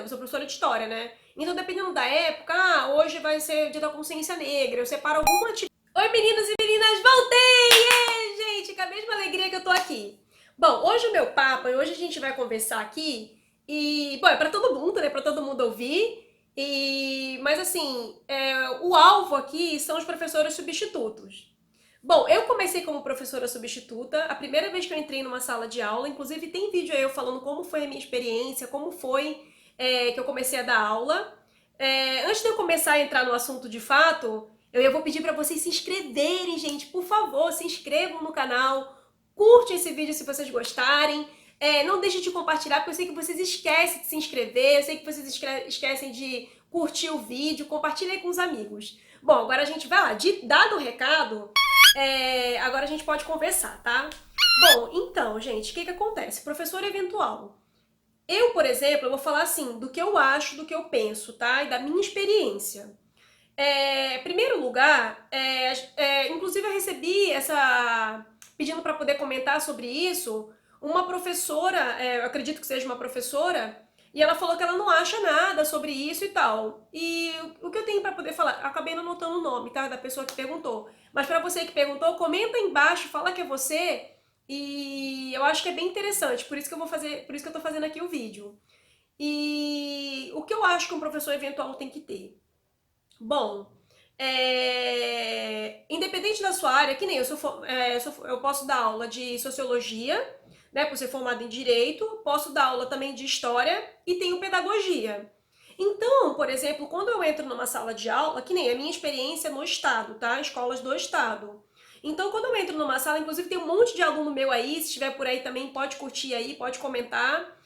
exemplo, eu sou professora de história, né? Então, dependendo da época, hoje vai ser o dia da consciência negra, eu separo alguma atividade. Oi, meninos e meninas, voltei! Gente, com a mesma alegria que eu tô aqui. Bom, hoje o meu papo, hoje a gente vai conversar aqui, e, bom, é pra todo mundo, né? Pra todo mundo ouvir, mas assim, o alvo aqui são os professores substitutos. Bom, eu comecei como professora substituta, a primeira vez que eu entrei numa sala de aula, inclusive tem vídeo aí eu falando como foi a minha experiência, como foi que eu comecei a dar aula. Antes de eu começar a entrar no assunto de fato, eu vou pedir para vocês se inscreverem, gente, por favor, se inscrevam no canal, curte esse vídeo se vocês gostarem, não deixe de compartilhar, porque eu sei que vocês esquecem de se inscrever, eu sei que vocês esquecem de curtir o vídeo, compartilhem com os amigos. Bom, agora a gente vai lá, dado o recado, agora a gente pode conversar, tá? Bom, então, gente, o que acontece? Professor eventual. Eu, por exemplo, eu vou falar assim, do que eu acho, do que eu penso, tá? E da minha experiência. Em primeiro lugar, inclusive eu recebi pedindo para poder comentar sobre isso, uma professora, eu acredito que seja uma professora, e ela falou que ela não acha nada sobre isso e tal. E o que eu tenho para poder falar? Acabei não anotando o nome, tá? Da pessoa que perguntou. Mas para você que perguntou, comenta aí embaixo, fala que é você. E eu acho que é bem interessante, por isso que eu tô fazendo aqui o vídeo. E o que eu acho que um professor eventual tem que ter? Bom, independente da sua área, que nem eu posso dar aula de sociologia, né, por ser formada em direito, posso dar aula também de história e tenho pedagogia. Então, por exemplo, quando eu entro numa sala de aula, que nem a minha experiência no estado, tá? Escolas do estado. Então, quando eu entro numa sala, inclusive tem um monte de aluno meu aí, se estiver por aí também, pode curtir aí, pode comentar.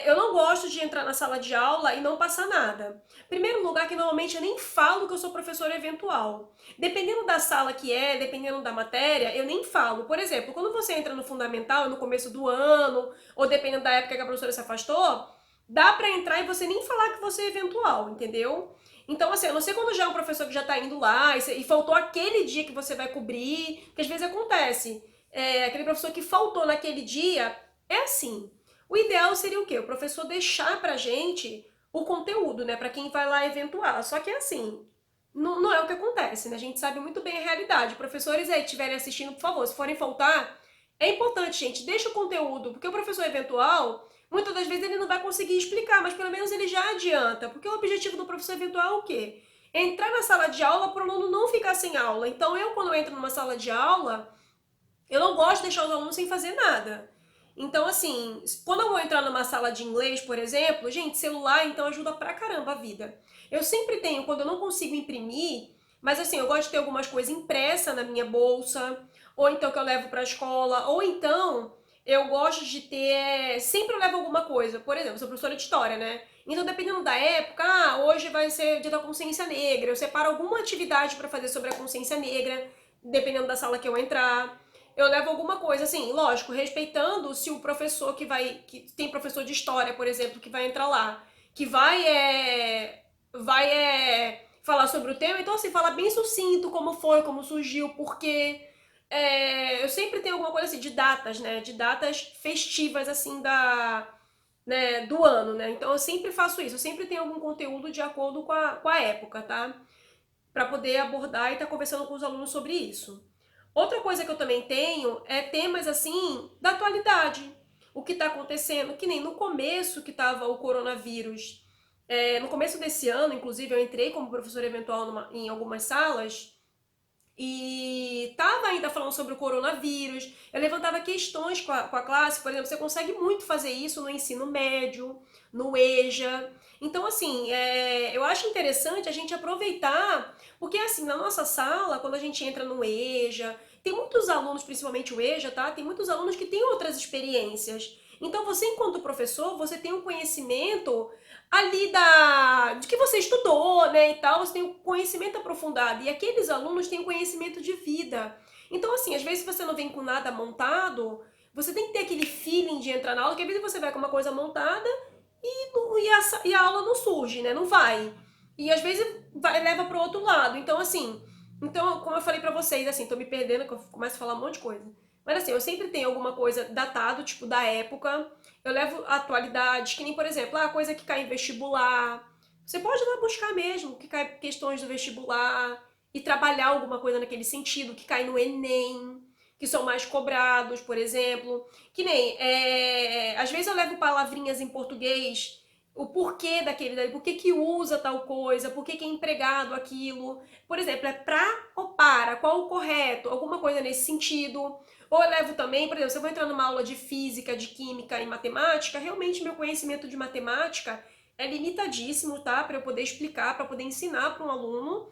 Eu não gosto de entrar na sala de aula e não passar nada. Primeiro lugar que normalmente eu nem falo que eu sou professora eventual. Dependendo da sala que dependendo da matéria, eu nem falo. Por exemplo, quando você entra no fundamental, no começo do ano, ou dependendo da época que a professora se afastou, dá pra entrar e você nem falar que você é eventual, entendeu? Então, assim, eu não sei quando já é um professor que já tá indo lá e faltou aquele dia que você vai cobrir, porque às vezes acontece. Aquele professor que faltou naquele dia, é assim. O ideal seria o quê? O professor deixar pra gente o conteúdo, né? Pra quem vai lá eventuar. Só que é assim, não é o que acontece, né? A gente sabe muito bem a realidade. Professores aí estiverem assistindo, por favor, se forem faltar, é importante, gente, deixa o conteúdo, porque o professor eventual, muitas das vezes ele não vai conseguir explicar, mas pelo menos ele já adianta, porque o objetivo do professor eventual é o quê? É entrar na sala de aula para o aluno não ficar sem aula. Então eu, quando eu entro numa sala de aula, eu não gosto de deixar os alunos sem fazer nada. Então, assim, quando eu vou entrar numa sala de inglês, por exemplo, gente, celular então ajuda pra caramba a vida. Eu sempre tenho, quando eu não consigo imprimir, mas assim, eu gosto de ter algumas coisas impressa na minha bolsa, ou então que eu levo pra escola, ou então eu gosto de ter, sempre eu levo alguma coisa. Por exemplo, eu sou professora de história, né? Então, dependendo da época, hoje vai ser o dia da consciência negra, eu separo alguma atividade pra fazer sobre a consciência negra, dependendo da sala que eu entrar. Eu levo alguma coisa, assim, lógico, respeitando se o professor que tem professor de história, por exemplo, que vai entrar lá, que vai falar sobre o tema, então assim, falar bem sucinto como foi, como surgiu, porque eu sempre tenho alguma coisa assim de datas, né, de datas festivas, assim, do ano, né, então eu sempre faço isso, eu sempre tenho algum conteúdo de acordo com a época, tá, para poder abordar e estar conversando com os alunos sobre isso. Outra coisa que eu também tenho é temas assim da atualidade. O que está acontecendo, que nem no começo que estava o coronavírus. No começo desse ano, inclusive, eu entrei como professora eventual em algumas salas e estava ainda falando sobre o coronavírus. Eu levantava questões com a classe, por exemplo, você consegue muito fazer isso no ensino médio, no EJA. Então, assim, eu acho interessante a gente aproveitar, porque assim, na nossa sala, quando a gente entra no EJA, tem muitos alunos, principalmente o EJA, tá? Tem muitos alunos que têm outras experiências. Então, você, enquanto professor, você tem um conhecimento ali de que você estudou, né, e tal, você tem um conhecimento aprofundado, e aqueles alunos têm um conhecimento de vida. Então, assim, às vezes você não vem com nada montado, você tem que ter aquele feeling de entrar na aula, que às vezes você vai com uma coisa montada e a aula não surge, né, não vai. E às vezes leva para o outro lado. Então, assim, como eu falei para vocês, assim, tô me perdendo, que eu começo a falar um monte de coisa. Mas assim, eu sempre tenho alguma coisa datado, tipo da época. Eu levo atualidades, que nem, por exemplo, a coisa que cai em vestibular. Você pode ir lá buscar mesmo, que cai questões do vestibular e trabalhar alguma coisa naquele sentido, que cai no Enem, que são mais cobrados, por exemplo. Que nem, às vezes eu levo palavrinhas em português, o porquê daquele, por que usa tal coisa, por que é empregado aquilo. Por exemplo, é pra ou para, qual o correto, alguma coisa nesse sentido. Ou eu levo também, por exemplo, se eu vou entrar numa aula de física, de química e matemática, realmente meu conhecimento de matemática é limitadíssimo, tá? Para eu poder explicar, para poder ensinar para um aluno.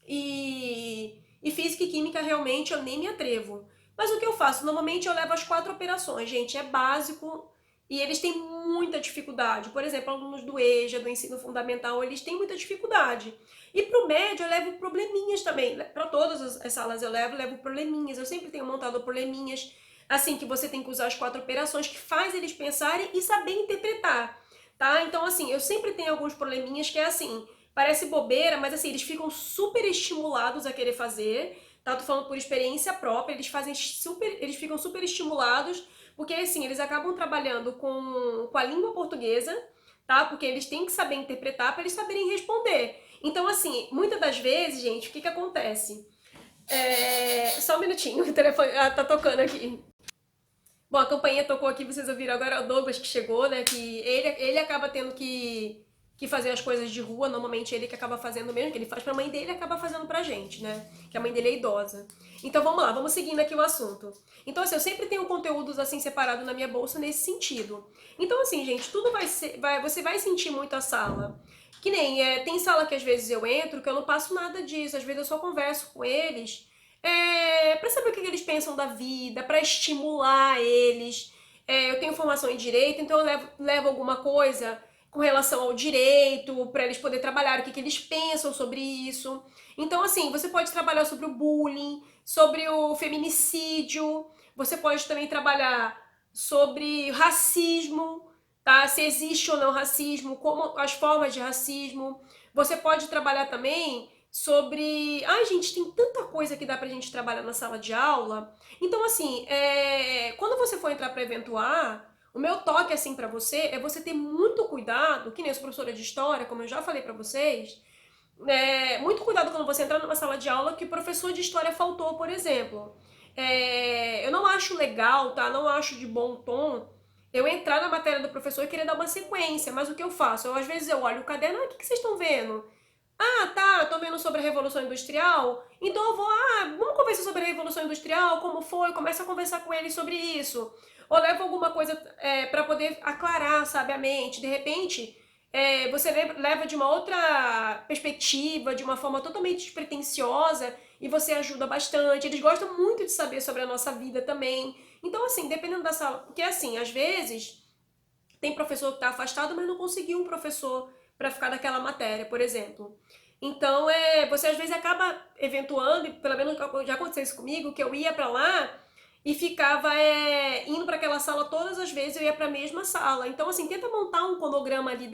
E física e química realmente eu nem me atrevo. Mas o que eu faço? Normalmente eu levo as 4 operações, gente, é básico e eles têm muita dificuldade. Por exemplo, alunos do EJA, do ensino fundamental, eles têm muita dificuldade. E para o médio eu levo probleminhas também. Para todas as salas eu levo probleminhas. Eu sempre tenho montado probleminhas, assim, que você tem que usar as 4 operações, que faz eles pensarem e saber interpretar, tá? Então, assim, eu sempre tenho alguns probleminhas que é assim, parece bobeira, mas assim, eles ficam super estimulados a querer fazer, tá? Tô falando por experiência própria, eles ficam super estimulados, porque assim, eles acabam trabalhando com a língua portuguesa, tá? Porque eles têm que saber interpretar para eles saberem responder. Então, assim, muitas das vezes, gente, o que que acontece? Só um minutinho, o telefone tá tocando aqui. Bom, a campainha tocou aqui, vocês ouviram agora, é o Douglas que chegou, né? Que ele acaba tendo que fazer as coisas de rua, normalmente ele que acaba fazendo mesmo, que ele faz pra mãe dele e acaba fazendo pra gente, né? Que a mãe dele é idosa. Então vamos lá, vamos seguindo aqui o assunto. Então assim, eu sempre tenho conteúdos assim separados na minha bolsa nesse sentido. Então assim, gente, tudo você vai sentir muito a sala. Que nem, tem sala que às vezes eu entro que eu não passo nada disso, às vezes eu só converso com eles para saber o que eles pensam da vida, para estimular eles. Eu tenho formação em direito, então eu levo alguma coisa com relação ao direito, para eles poderem trabalhar o que eles pensam sobre isso. Então, assim, você pode trabalhar sobre o bullying, sobre o feminicídio, você pode também trabalhar sobre racismo, tá? Se existe ou não racismo, como as formas de racismo. Você pode trabalhar também sobre. Ai, gente, tem tanta coisa que dá pra gente trabalhar na sala de aula. Então, assim, quando você for entrar pra eventuar, o meu toque, assim, pra você é você ter muito cuidado, que nem os professores de história, como eu já falei pra vocês, muito cuidado quando você entrar numa sala de aula que o professor de história faltou, por exemplo. Eu não acho legal, tá? Não acho de bom tom eu entrar na matéria do professor e querer dar uma sequência, mas o que eu faço? Às vezes eu olho o caderno, o que vocês estão vendo? Ah, tá, tô vendo sobre a Revolução Industrial, então eu vou, vamos conversar sobre a Revolução Industrial, como foi, começa a conversar com eles sobre isso. Ou leva alguma coisa para poder aclarar, sabe, a mente. De repente, você leva de uma outra perspectiva, de uma forma totalmente despretensiosa, e você ajuda bastante. Eles gostam muito de saber sobre a nossa vida também. Então, assim, dependendo da sala, porque assim, às vezes tem professor que está afastado, mas não conseguiu um professor para ficar naquela matéria, por exemplo. Então, você às vezes acaba eventuando, e pelo menos já aconteceu isso comigo, que eu ia para lá e ficava indo para aquela sala todas as vezes, eu ia para a mesma sala. Então, assim, tenta montar um cronograma ali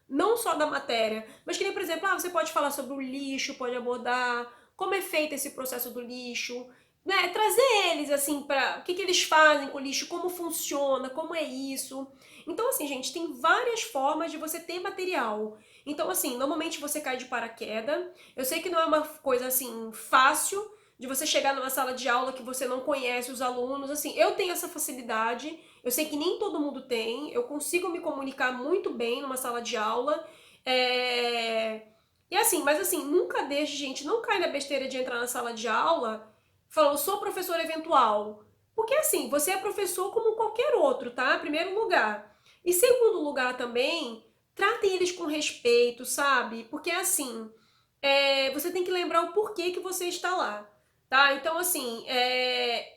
não só da matéria, mas que nem, por exemplo, você pode falar sobre o lixo, pode abordar como é feito esse processo do lixo, né? Trazer eles, assim, para o que eles fazem com o lixo, como funciona, como é isso. Então, assim, gente, tem várias formas de você ter material. Então, assim, normalmente você cai de paraquedas. Eu sei que não é uma coisa, assim, fácil de você chegar numa sala de aula que você não conhece os alunos. Assim, eu tenho essa facilidade. Eu sei que nem todo mundo tem. Eu consigo me comunicar muito bem numa sala de aula. E assim, mas assim, nunca deixe, gente, não cai na besteira de entrar na sala de aula falando, sou professor eventual. Porque assim, você é professor como qualquer outro, tá? Primeiro lugar. E segundo lugar também, tratem eles com respeito, sabe? Porque assim, você tem que lembrar o porquê que você está lá, tá? Então assim,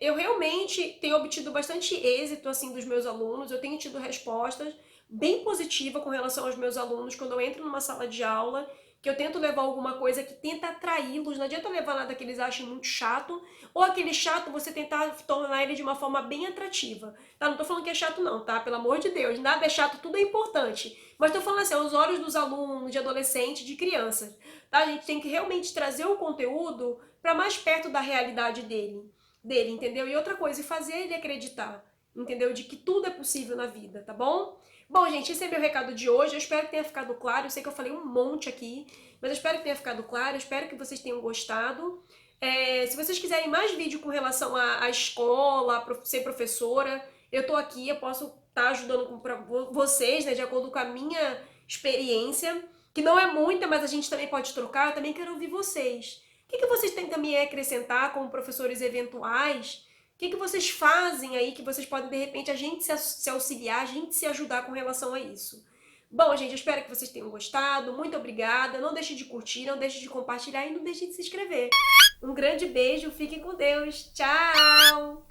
eu realmente tenho obtido bastante êxito assim dos meus alunos, eu tenho tido respostas bem positivas com relação aos meus alunos quando eu entro numa sala de aula, que eu tento levar alguma coisa que tenta atraí-los, não adianta levar nada que eles achem muito chato, ou aquele chato você tentar tornar ele de uma forma bem atrativa, tá? Não tô falando que é chato não, tá? Pelo amor de Deus, nada é chato, tudo é importante. Mas tô falando assim, aos olhos dos alunos, de adolescentes, de crianças, tá? A gente tem que realmente trazer o conteúdo para mais perto da realidade dele, dele, entendeu? E outra coisa, e fazer ele acreditar, entendeu? De que tudo é possível na vida, tá bom? Bom, gente, esse é meu recado de hoje. Eu espero que tenha ficado claro. Eu sei que eu falei um monte aqui, mas eu espero que tenha ficado claro. Eu espero que vocês tenham gostado. Se vocês quiserem mais vídeo com relação à escola, a ser professora, eu tô aqui, eu posso estar ajudando vocês, né, de acordo com a minha experiência, que não é muita, mas a gente também pode trocar. Eu também quero ouvir vocês. O que vocês têm também a acrescentar como professores eventuais? O que vocês fazem aí que vocês podem, de repente, a gente se auxiliar, a gente se ajudar com relação a isso? Bom, gente, eu espero que vocês tenham gostado. Muito obrigada. Não deixe de curtir, não deixe de compartilhar e não deixe de se inscrever. Um grande beijo, fiquem com Deus. Tchau!